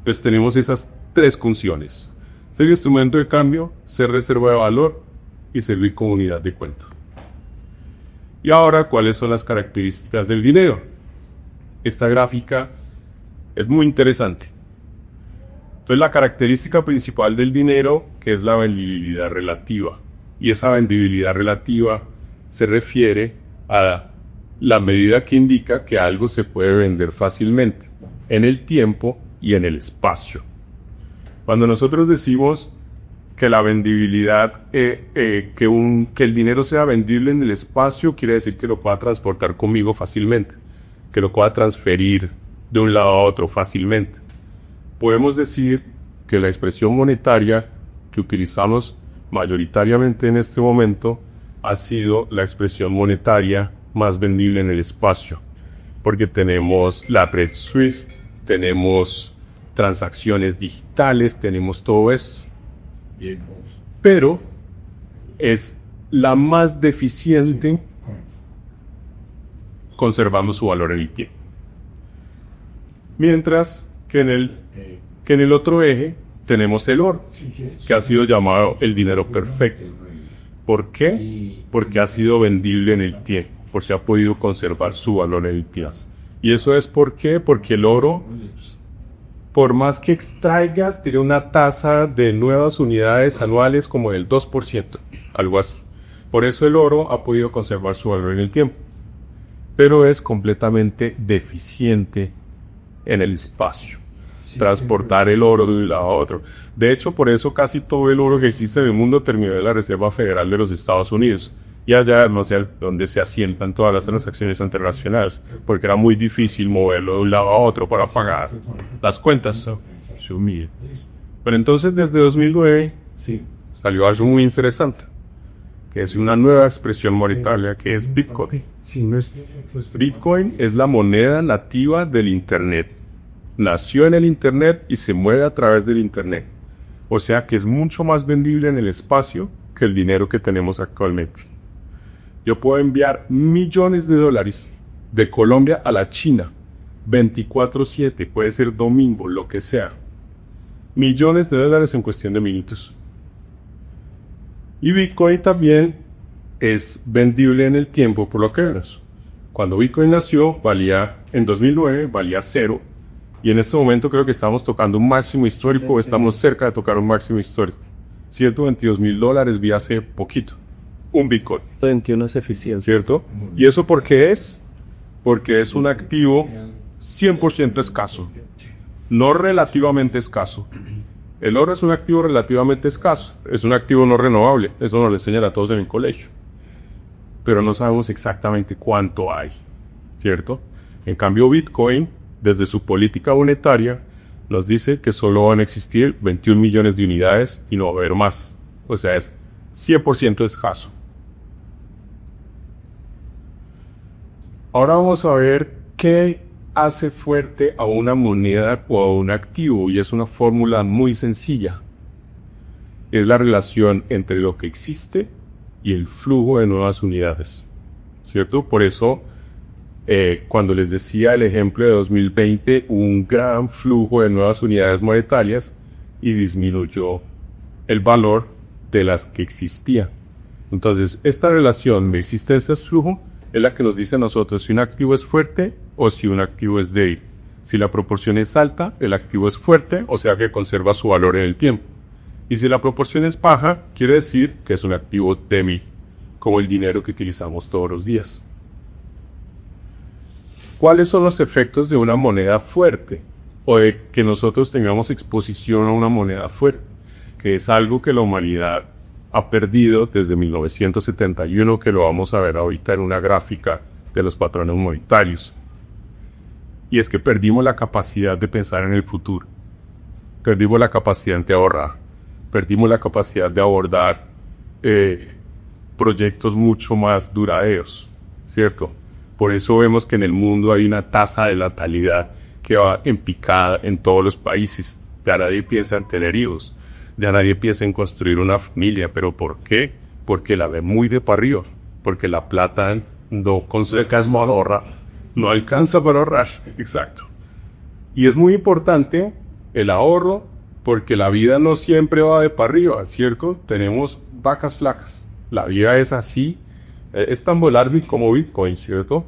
Pues tenemos esas tres funciones: ser instrumento de cambio, ser reserva de valor y servir como unidad de cuenta. Y ahora, ¿cuáles son las características del dinero? Esta gráfica es muy interesante. Entonces, la característica principal del dinero, que es la vendibilidad relativa. Y esa vendibilidad relativa se refiere a la medida que indica que algo se puede vender fácilmente, en el tiempo y en el espacio. Cuando nosotros decimos que la vendibilidad, que el dinero sea vendible en el espacio, quiere decir que lo pueda transportar conmigo fácilmente, que lo pueda transferir de un lado a otro fácilmente. Podemos decir que la expresión monetaria que utilizamos mayoritariamente en este momento ha sido la expresión monetaria más vendible en el espacio, porque tenemos la red SWIFT, tenemos transacciones digitales, tenemos todo eso. Pero es la más deficiente conservando su valor en el tiempo. Mientras que en el otro eje tenemos el oro, que ha sido llamado el dinero perfecto. ¿Por qué? Porque ha sido vendible en el tiempo, porque ha podido conservar su valor en el tiempo. ¿Y eso es por qué? Porque el oro, por más que extraigas, tiene una tasa de nuevas unidades anuales como del 2%, algo así. Por eso el oro ha podido conservar su valor en el tiempo, pero es completamente deficiente en el espacio. Transportar el oro de un lado a otro. De hecho, por eso casi todo el oro que existe en el mundo terminó en la Reserva Federal de los Estados Unidos. Y allá no sé dónde se asientan todas las transacciones internacionales, porque era muy difícil moverlo de un lado a otro para pagar las cuentas. Pero entonces desde 2009 salió algo muy interesante, que es una nueva expresión monetaria, que es Bitcoin. Bitcoin es la moneda nativa del Internet. Nació en el Internet y se mueve a través del Internet. O sea que es mucho más vendible en el espacio que el dinero que tenemos actualmente. Yo puedo enviar millones de dólares de Colombia a la China, 24/7, puede ser domingo, lo que sea. Millones de dólares en cuestión de minutos. Y Bitcoin también es vendible en el tiempo, por lo que vemos. Cuando Bitcoin nació, en 2009, valía 0. Y en este momento creo que estamos tocando un máximo histórico, estamos cerca de tocar un máximo histórico. $122 vi hace poquito. Un Bitcoin. 21 es eficiente. ¿Cierto? ¿Y eso por qué es? Porque es un activo 100% escaso. No relativamente escaso. El oro es un activo relativamente escaso. Es un activo no renovable. Eso nos lo enseñan a todos en el colegio. Pero no sabemos exactamente cuánto hay. ¿Cierto? En cambio, Bitcoin, desde su política monetaria, nos dice que solo van a existir 21 millones de unidades y no va a haber más. O sea, es 100% escaso. Ahora vamos a ver qué hace fuerte a una moneda o a un activo, y es una fórmula muy sencilla. Es la relación entre lo que existe y el flujo de nuevas unidades. ¿Cierto? Por eso, cuando les decía el ejemplo de 2020, un gran flujo de nuevas unidades monetarias y disminuyó el valor de las que existían. Entonces, esta relación de existencia-flujo es la que nos dice a nosotros si un activo es fuerte o si un activo es débil. Si la proporción es alta, el activo es fuerte, o sea que conserva su valor en el tiempo. Y si la proporción es baja, quiere decir que es un activo débil, como el dinero que utilizamos todos los días. ¿Cuáles son los efectos de una moneda fuerte? O de que nosotros tengamos exposición a una moneda fuerte, que es algo que la humanidad ha perdido desde 1971, que lo vamos a ver ahorita en una gráfica de los patrones monetarios. Y es que perdimos la capacidad de pensar en el futuro. Perdimos la capacidad de ahorrar. Perdimos la capacidad de abordar proyectos mucho más duraderos, ¿cierto? Por eso vemos que en el mundo hay una tasa de natalidad que va en picada en todos los países. Ya nadie piensa en tener hijos. Ya nadie piensa en construir una familia. ¿Pero por qué? Porque la ve muy de para arriba. Porque la plata no alcanza para ahorrar. Exacto. Y es muy importante el ahorro, porque la vida no siempre va de para arriba, ¿cierto? Tenemos vacas flacas. La vida es así, es tan volátil como Bitcoin, ¿cierto?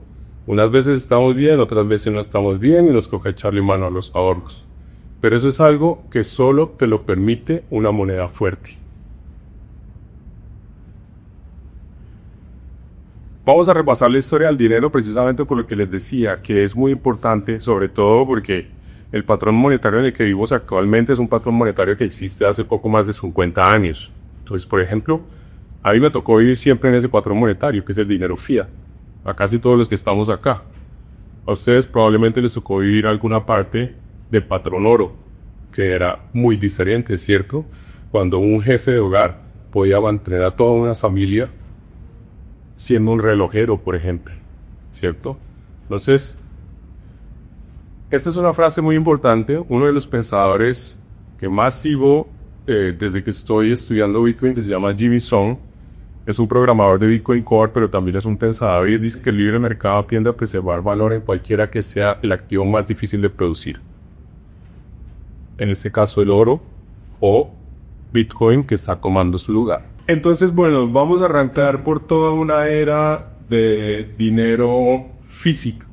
Unas veces estamos bien, otras veces no estamos bien y nos toca echarle mano a los ahorros. Pero eso es algo que solo te lo permite una moneda fuerte. Vamos a repasar la historia del dinero precisamente por lo que les decía, que es muy importante, sobre todo porque el patrón monetario en el que vivimos actualmente es un patrón monetario que existe hace poco más de 50 años. Entonces, por ejemplo, a mí me tocó vivir siempre en ese patrón monetario, que es el dinero fiat. A casi todos los que estamos acá. A ustedes probablemente les tocó vivir alguna parte de patrón oro, que era muy diferente, ¿cierto? Cuando un jefe de hogar podía mantener a toda una familia siendo un relojero, por ejemplo, ¿cierto? Entonces, esta es una frase muy importante. Uno de los pensadores que más sigo desde que estoy estudiando Bitcoin, que se llama Jimmy Song, es un programador de Bitcoin Core, pero también es un pensador y dice que el libre mercado tiende a preservar valor en cualquiera que sea el activo más difícil de producir. En este caso el oro o Bitcoin, que está tomando su lugar. Entonces, bueno, vamos a arrancar por toda una era de dinero físico,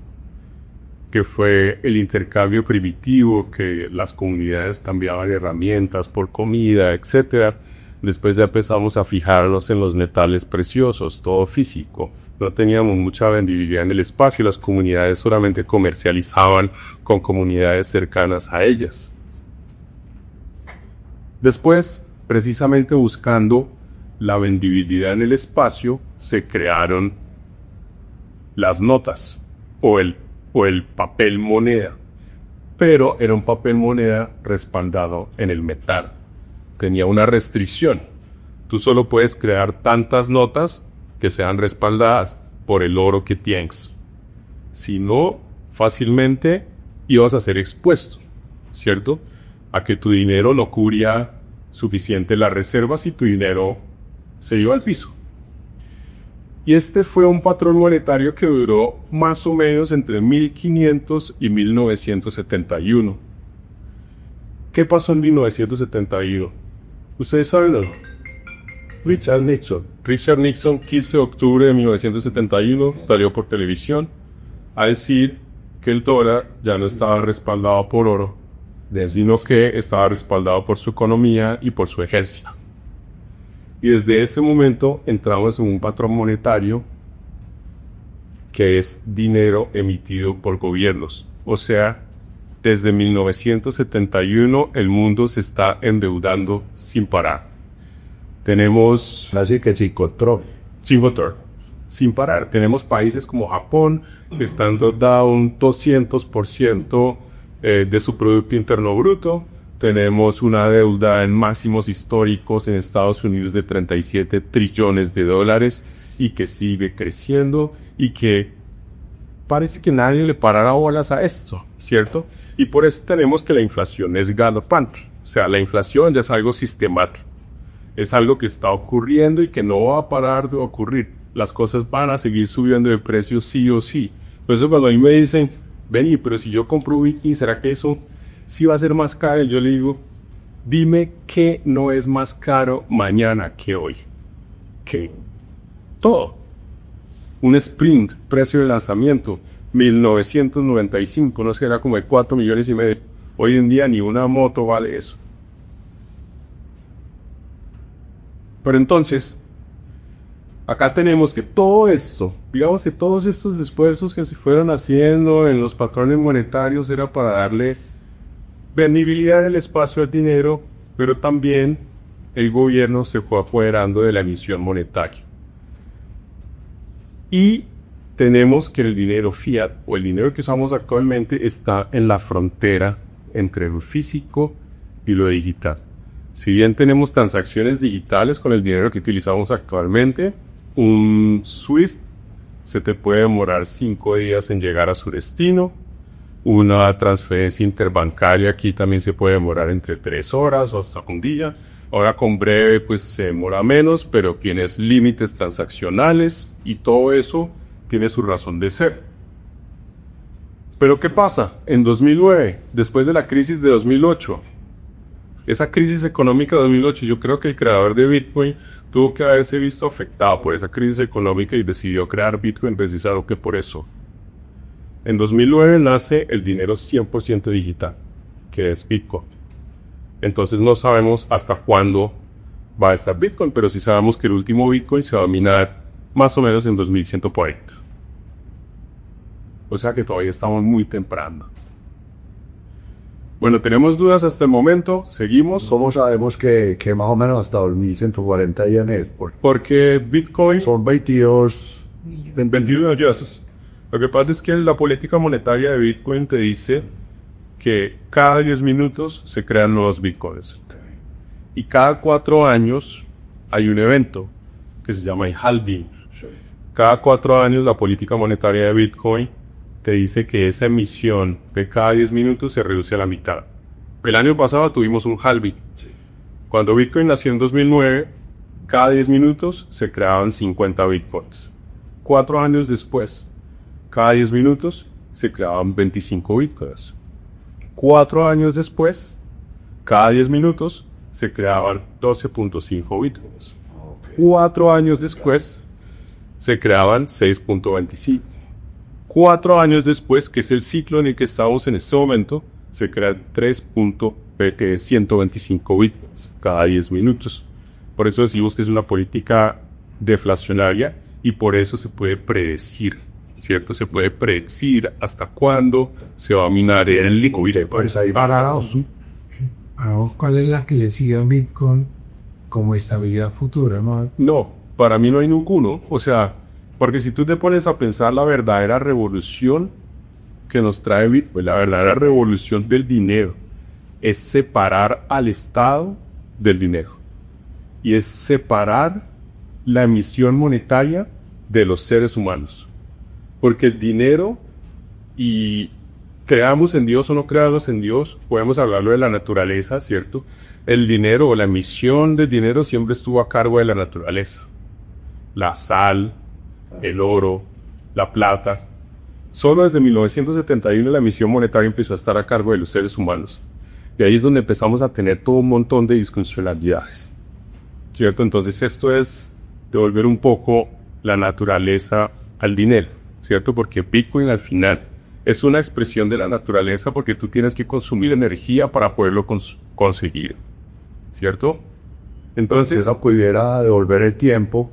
que fue el intercambio primitivo, que las comunidades cambiaban herramientas por comida, etc. Después ya empezamos a fijarnos en los metales preciosos, todo físico. No teníamos mucha vendibilidad en el espacio, las comunidades solamente comercializaban con comunidades cercanas a ellas. Después, precisamente buscando la vendibilidad en el espacio, se crearon las notas o el papel moneda, pero era un papel moneda respaldado en el metal. Tenía una restricción. Tú solo puedes crear tantas notas que sean respaldadas por el oro que tienes. Si no, fácilmente ibas a ser expuesto, ¿cierto? A que tu dinero no cubría suficiente las reservas y tu dinero se iba al piso. Y este fue un patrón monetario que duró más o menos entre 1500 y 1971. ¿Qué pasó en 1971? ¿Ustedes saben algo? Richard Nixon, 15 de octubre de 1971, salió por televisión a decir que el dólar ya no estaba respaldado por oro, sino que estaba respaldado por su economía y por su ejército. Y desde ese momento entramos en un patrón monetario que es dinero emitido por gobiernos. O sea, desde 1971 el mundo se está endeudando sin parar. Tenemos... Así que sin parar. Tenemos países como Japón que están endeudados un 200% de su Producto Interno Bruto. Tenemos una deuda en máximos históricos en Estados Unidos de 37 trillones de dólares y que sigue creciendo y que parece que nadie le parará bolas a esto, ¿cierto? Y por eso tenemos que la inflación es galopante. O sea, la inflación ya es algo sistemático. Es algo que está ocurriendo y que no va a parar de ocurrir. Las cosas van a seguir subiendo de precio sí o sí. Por eso cuando a mí me dicen, vení, pero si yo compro Bitcoin, ¿será que eso sí va a ser más caro? Yo le digo, dime qué no es más caro mañana que hoy. ¿Qué? Todo. Un sprint, precio de lanzamiento, 1995, no sé, era como de 4 millones y medio. Hoy en día ni una moto vale eso. Pero entonces, acá tenemos que todo esto, digamos que todos estos esfuerzos que se fueron haciendo en los patrones monetarios era para darle vendibilidad en el espacio al dinero, pero también el gobierno se fue apoderando de la emisión monetaria. Y tenemos que el dinero fiat, o el dinero que usamos actualmente, está en la frontera entre lo físico y lo digital. Si bien tenemos transacciones digitales con el dinero que utilizamos actualmente, un SWIFT se te puede demorar 5 días en llegar a su destino. Una transferencia interbancaria aquí también se puede demorar entre 3 horas o hasta un día. Ahora con Breve pues se demora menos, pero tienes límites transaccionales y todo eso tiene su razón de ser. Pero ¿qué pasa? En 2009, después de la crisis de 2008, esa crisis económica de 2008, yo creo que el creador de Bitcoin tuvo que haberse visto afectado por esa crisis económica y decidió crear Bitcoin precisamente que por eso. En 2009 nace el dinero 100% digital, que es Bitcoin. Entonces no sabemos hasta cuándo va a estar Bitcoin, pero sí sabemos que el último Bitcoin se va a minar más o menos en 2140. O sea que todavía estamos muy temprano. Bueno, tenemos dudas hasta el momento, seguimos. ¿Cómo sabemos que más o menos hasta 2140 ya en él? Porque Bitcoin Son 22... 21 millones. Lo que pasa es que la política monetaria de Bitcoin te dice que cada 10 minutos se crean nuevos Bitcoins. Y cada 4 años hay un evento que se llama el halving. Cada 4 años la política monetaria de Bitcoin te dice que esa emisión de cada 10 minutos se reduce a la mitad. El año pasado tuvimos un halving. Cuando Bitcoin nació en 2009, cada 10 minutos se creaban 50 Bitcoins. 4 años después, cada 10 minutos se creaban 25 Bitcoins. 4 años después, cada 10 minutos se creaban 12.5 Bitcoins. 4 años después, se creaban 6.25. 4 años después, que es el ciclo en el que estamos en este momento, se crean 3.125 Bitcoins cada 10 minutos. Por eso decimos que es una política deflacionaria y por eso se puede predecir, ¿cierto? Se puede predecir hasta cuándo se va a minar el Bitcoin. Pues ahí Parados. ¿Cuál es la que le sigue a Bitcoin como estabilidad futura, no? No, para mí no hay ninguno. O sea, porque si tú te pones a pensar la verdadera revolución que nos trae Bitcoin, la verdadera revolución del dinero, es separar al Estado del dinero. Y es separar la emisión monetaria de los seres humanos. Porque el dinero, y creamos en Dios o no creamos en Dios, podemos hablarlo de la naturaleza, ¿cierto? El dinero o la emisión del dinero siempre estuvo a cargo de la naturaleza. La sal, el oro, la plata. Solo desde 1971 la emisión monetaria empezó a estar a cargo de los seres humanos. Y ahí es donde empezamos a tener todo un montón de disfuncionalidades, ¿cierto? Entonces esto es devolver un poco la naturaleza al dinero, ¿cierto? Porque Bitcoin al final es una expresión de la naturaleza porque tú tienes que consumir energía para poderlo conseguir, ¿cierto? Entonces, si eso pudiera devolver el tiempo,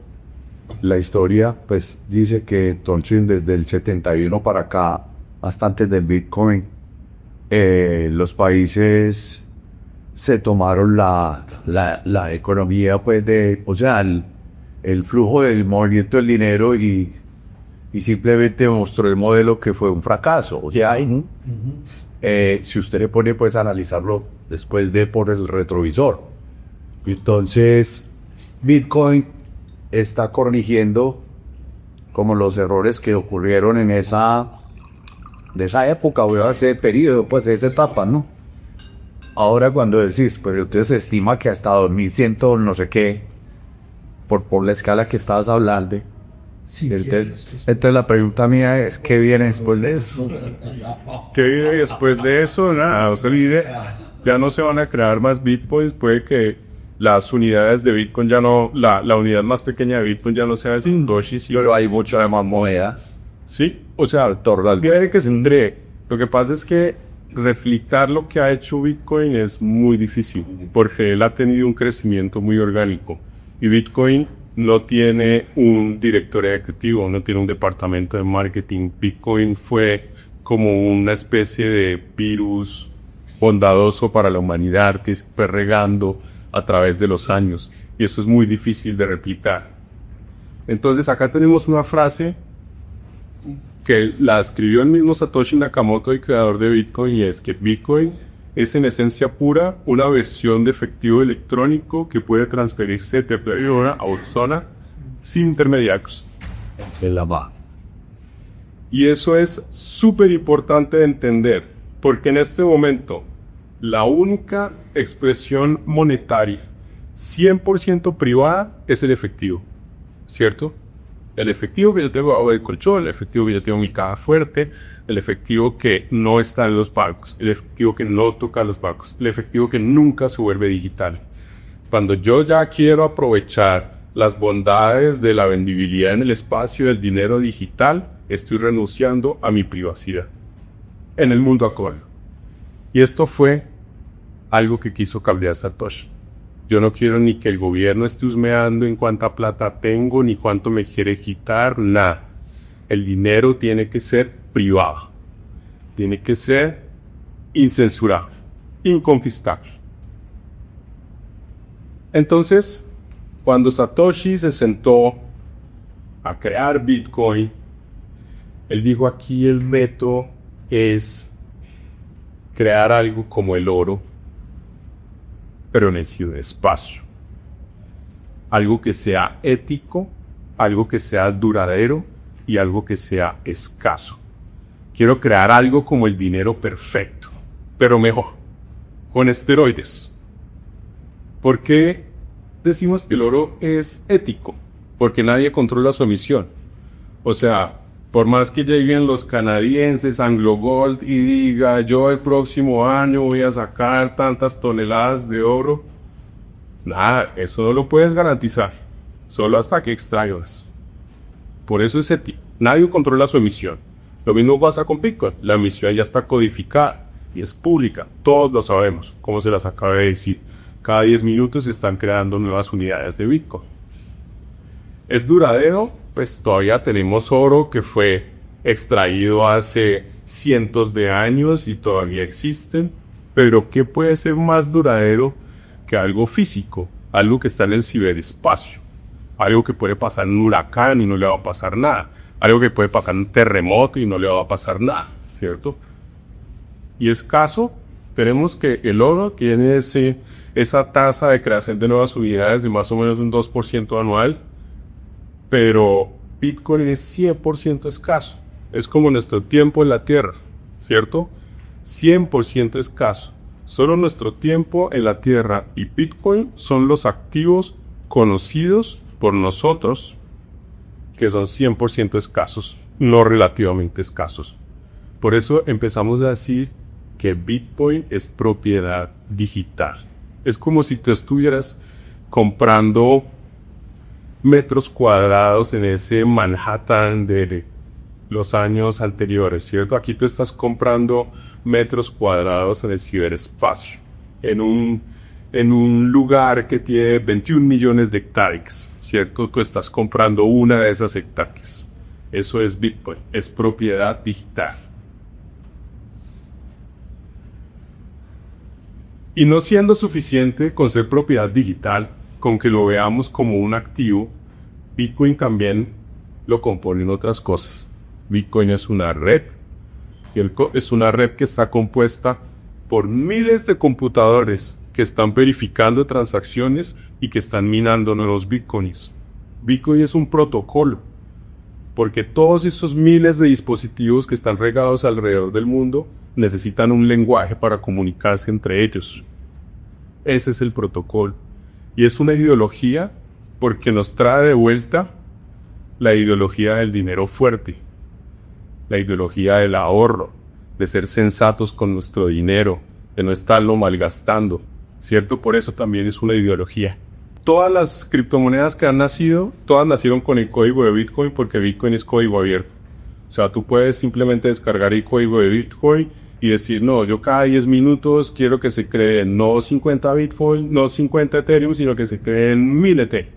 la historia pues dice que entonces desde el 71 para acá, hasta antes del Bitcoin, los países se tomaron la economía pues o sea, el flujo del movimiento del dinero y simplemente mostró el modelo que fue un fracaso. O sea, si usted le pone pues a analizarlo después de por el retrovisor. Entonces, Bitcoin está corrigiendo como los errores que ocurrieron en esa época, o ese periodo, pues esa etapa, ¿no? Ahora cuando decís, pues entonces se estima que hasta 2100 no sé qué, por la escala que estabas hablando. Sí, entonces la pregunta mía es, ¿qué viene después de eso? ¿qué viene después de eso? Nada, o sea, ya no se van a crear más Bitcoins, puede que las unidades de Bitcoin ya no, la unidad más pequeña de Bitcoin ya no sea de Satoshi, pero hay muchas más monedas. Sí, o sea, tiene que ser. Lo que pasa es que reflectar lo que ha hecho Bitcoin es muy difícil, porque él ha tenido un crecimiento muy orgánico. Y Bitcoin no tiene un director ejecutivo, no tiene un departamento de marketing. Bitcoin fue como una especie de virus bondadoso para la humanidad que se fue regando a través de los años. Y eso es muy difícil de replicar. Entonces acá tenemos una frase que la escribió el mismo Satoshi Nakamoto, el creador de Bitcoin, y es que Bitcoin es en esencia pura una versión de efectivo electrónico que puede transferirse de persona a persona sin intermediarios. Y eso es súper importante de entender, porque en este momento la única expresión monetaria 100% privada es el efectivo, ¿cierto? El efectivo que yo tengo abajo del colchón, el efectivo que yo tengo en mi caja fuerte, el efectivo que no está en los bancos, el efectivo que no toca los bancos, el efectivo que nunca se vuelve digital. Cuando yo ya quiero aprovechar las bondades de la vendibilidad en el espacio del dinero digital, estoy renunciando a mi privacidad en el mundo actual. Y esto fue algo que quiso cambiar Satoshi. Yo no quiero ni que el gobierno esté husmeando en cuánta plata tengo, ni cuánto me quiere quitar, nada. El dinero tiene que ser privado. Tiene que ser incensurable, inconfiscable. Entonces, cuando Satoshi se sentó a crear Bitcoin, él dijo: aquí el reto es crear algo como el oro, pero en el ciberespacio. Algo que sea ético, algo que sea duradero y algo que sea escaso. Quiero crear algo como el dinero perfecto, pero mejor, con esteroides. ¿Por qué decimos que el oro es ético? Porque nadie controla su emisión. O sea, por más que lleguen los canadienses, Anglo Gold, y diga: yo el próximo año voy a sacar tantas toneladas de oro, nada, eso no lo puedes garantizar, solo hasta que extraigas. Por eso es ético. Nadie controla su emisión. Lo mismo pasa con Bitcoin. La emisión ya está codificada y es pública. Todos lo sabemos, como se las acabé de decir. Cada 10 minutos se están creando nuevas unidades de Bitcoin. ¿Es duradero? Pues todavía tenemos oro que fue extraído hace cientos de años y todavía existen. Pero ¿qué puede ser más duradero que algo físico? Algo que está en el ciberespacio. Algo que puede pasar en un huracán y no le va a pasar nada. Algo que puede pasar en un terremoto y no le va a pasar nada, ¿cierto? Y escaso, tenemos que el oro tiene esa tasa de creación de nuevas unidades de más o menos un 2% anual, pero Bitcoin es 100% escaso. Es como nuestro tiempo en la Tierra, ¿cierto? 100% escaso. Solo nuestro tiempo en la Tierra y Bitcoin son los activos conocidos por nosotros, que son 100% escasos, no relativamente escasos. Por eso empezamos a decir que Bitcoin es propiedad digital. Es como si tú estuvieras comprando metros cuadrados en ese Manhattan de los años anteriores, ¿cierto? Aquí tú estás comprando metros cuadrados en el ciberespacio, en un lugar que tiene 21 millones de hectáreas, ¿cierto? Tú estás comprando una de esas hectáreas. Eso es Bitcoin, es propiedad digital. Y no siendo suficiente con ser propiedad digital, con que lo veamos como un activo, Bitcoin también lo componen otras cosas. Bitcoin es una red, y es una red que está compuesta por miles de computadores que están verificando transacciones y que están minando nuevos bitcoins. Bitcoin es un protocolo, porque todos esos miles de dispositivos que están regados alrededor del mundo necesitan un lenguaje para comunicarse entre ellos. Ese es el protocolo. Y es una ideología porque nos trae de vuelta la ideología del dinero fuerte, la ideología del ahorro, de ser sensatos con nuestro dinero, de no estarlo malgastando, ¿cierto? Por eso también es una ideología. Todas las criptomonedas que han nacido, todas nacieron con el código de Bitcoin porque Bitcoin es código abierto. O sea, tú puedes simplemente descargar el código de Bitcoin y decir: no, yo cada 10 minutos quiero que se creen no 50 Bitcoin, no 50 Ethereum, sino que se creen 1000 Ethereum,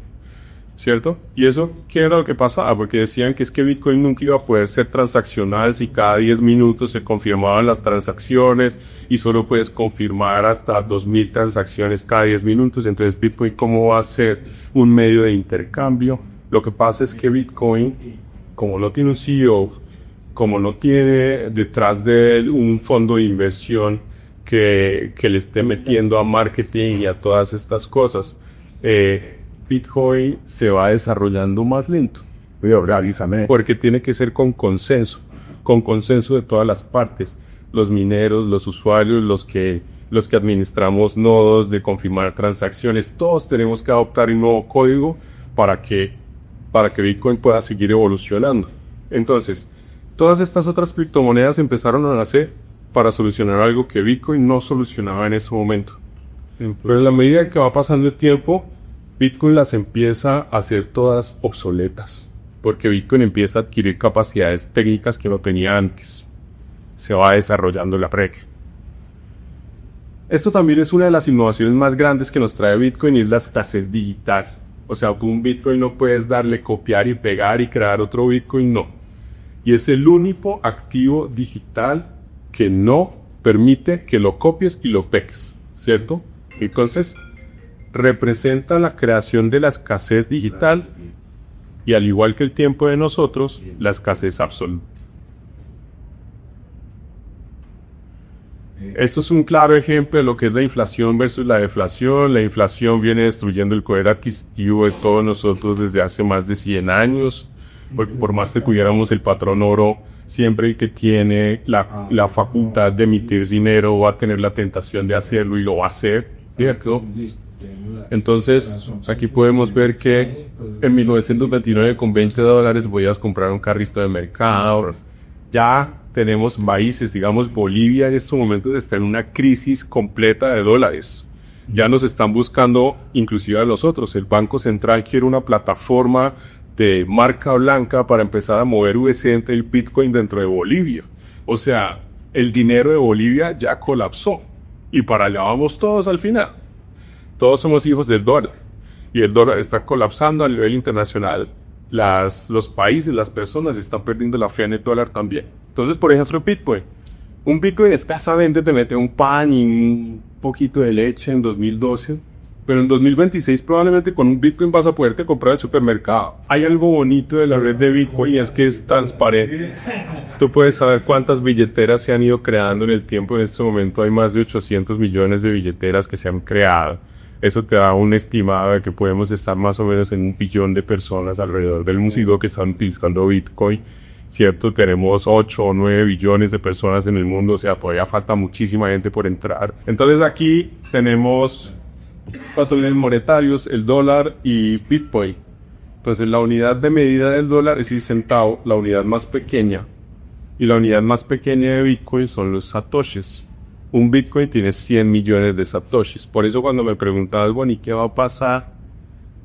¿cierto? Y eso, ¿qué era lo que pasaba? Porque decían que es que Bitcoin nunca iba a poder ser transaccional si cada 10 minutos se confirmaban las transacciones y solo puedes confirmar hasta 2000 transacciones cada 10 minutos. Entonces, Bitcoin, ¿cómo va a ser un medio de intercambio? Lo que pasa es que Bitcoin, como no tiene un CEO, como no tiene detrás de él un fondo de inversión que le esté metiendo a marketing y a todas estas cosas, Bitcoin se va desarrollando más lento. Porque tiene que ser con consenso de todas las partes. Los mineros, los usuarios, los que administramos nodos de confirmar transacciones, todos tenemos que adoptar un nuevo código para para que Bitcoin pueda seguir evolucionando. Entonces, todas estas otras criptomonedas empezaron a nacer para solucionar algo que Bitcoin no solucionaba en ese momento. Pero en la medida que va pasando el tiempo, Bitcoin las empieza a hacer todas obsoletas, porque Bitcoin empieza a adquirir capacidades técnicas que no tenía antes. Se va desarrollando la red. Esto también es una de las innovaciones más grandes que nos trae Bitcoin, y es la escasez digital. O sea, tú un Bitcoin no puedes darle copiar y pegar y crear otro Bitcoin, no. Y es el único activo digital que no permite que lo copies y lo pegues, ¿cierto? Entonces, representa la creación de la escasez digital y, al igual que el tiempo de nosotros, la escasez absoluta. Esto es un claro ejemplo de lo que es la inflación versus la deflación. La inflación viene destruyendo el poder adquisitivo de todos nosotros desde hace más de 100 años, porque por más que cuidáramos el patrón oro, siempre el que tiene la facultad de emitir dinero va a tener la tentación de hacerlo y lo va a hacer, ¿cierto? Entonces, aquí podemos ver que en 1929 con $20 podías comprar un carrito de mercado. Ya tenemos países, digamos Bolivia en estos momentos está en una crisis completa de dólares. Ya nos están buscando, inclusive a nosotros. El Banco Central quiere una plataforma de marca blanca para empezar a mover USD entre el Bitcoin dentro de Bolivia. O sea, el dinero de Bolivia ya colapsó. Y para allá vamos todos al final. Todos somos hijos del dólar. Y el dólar está colapsando a nivel internacional. Los países, las personas están perdiendo la fe en el dólar también. Entonces, por ejemplo, Bitcoin. Un Bitcoin escasamente te mete un pan y un poquito de leche en 2012. Pero en 2026 probablemente con un Bitcoin vas a poderte comprar el supermercado. Hay algo bonito de la red de Bitcoin y es que es transparente. Tú puedes saber cuántas billeteras se han ido creando en el tiempo. En este momento hay más de 800 millones de billeteras que se han creado. Eso te da un estimado de que podemos estar más o menos en 1 billón de personas alrededor del mundo que están utilizando Bitcoin, ¿cierto? Tenemos 8 o 9 billones de personas en el mundo, o sea, todavía falta muchísima gente por entrar. Entonces aquí tenemos patrones monetarios, el dólar y Bitcoin. Entonces la unidad de medida del dólar es el centavo, la unidad más pequeña. Y la unidad más pequeña de Bitcoin son los satoshis. Un Bitcoin tiene 100 millones de satoshis. Por eso cuando me preguntabas, bueno, ¿y qué va a pasar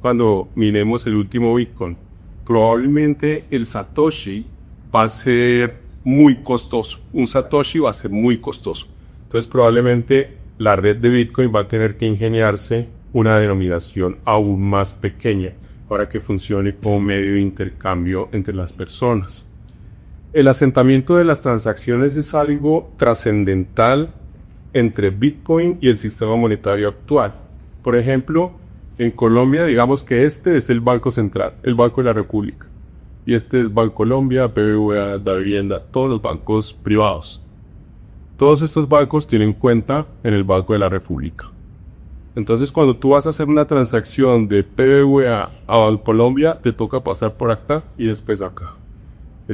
cuando minemos el último Bitcoin? Probablemente el satoshi va a ser muy costoso. Un satoshi va a ser muy costoso. Entonces probablemente la red de Bitcoin va a tener que ingeniarse una denominación aún más pequeña para que funcione como medio de intercambio entre las personas. El asentamiento de las transacciones es algo trascendental entre Bitcoin y el sistema monetario actual. Por ejemplo, en Colombia, digamos que este es el Banco Central, el Banco de la República. Y este es Bancolombia, BBVA, Davivienda, todos los bancos privados. Todos estos bancos tienen cuenta en el Banco de la República. Entonces, cuando tú vas a hacer una transacción de BBVA a Bancolombia, te toca pasar por acá y después acá.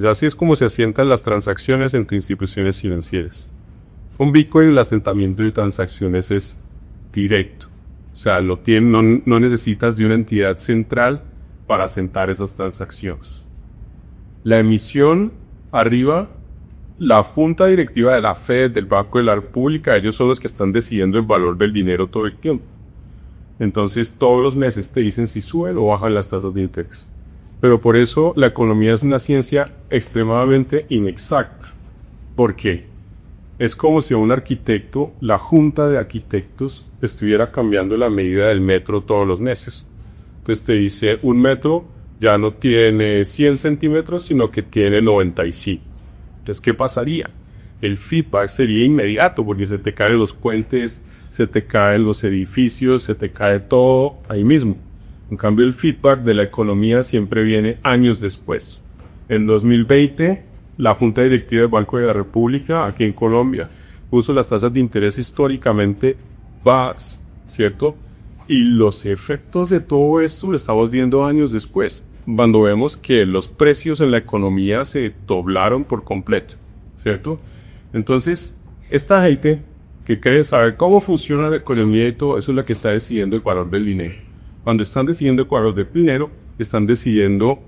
Así es como se asientan las transacciones entre instituciones financieras. Un Bitcoin, el asentamiento de transacciones es directo. O sea, no necesitas de una entidad central para asentar esas transacciones. La emisión, arriba, la junta directiva de la Fed, del Banco de la República, ellos son los que están decidiendo el valor del dinero todo el tiempo. Entonces, todos los meses te dicen si suben o bajan las tasas de interés. Pero por eso la economía es una ciencia extremadamente inexacta. ¿Por qué? Es como si un arquitecto, la junta de arquitectos, estuviera cambiando la medida del metro todos los meses. Entonces te dice, un metro ya no tiene 100 centímetros, sino que tiene 95. Entonces, ¿qué pasaría? El feedback sería inmediato, porque se te caen los puentes, se te caen los edificios, se te cae todo ahí mismo. En cambio, el feedback de la economía siempre viene años después. En 2020, la Junta Directiva del Banco de la República, aquí en Colombia, puso las tasas de interés históricamente bajas, ¿cierto? Y los efectos de todo esto lo estamos viendo años después, cuando vemos que los precios en la economía se doblaron por completo, ¿cierto? Entonces, esta gente que quiere saber cómo funciona la economía y todo eso es la que está decidiendo el valor del dinero. Cuando están decidiendo el valor del dinero, están decidiendo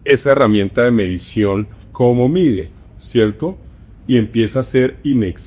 esa herramienta de medición cómo mide, ¿cierto? Y empieza a ser inexacto.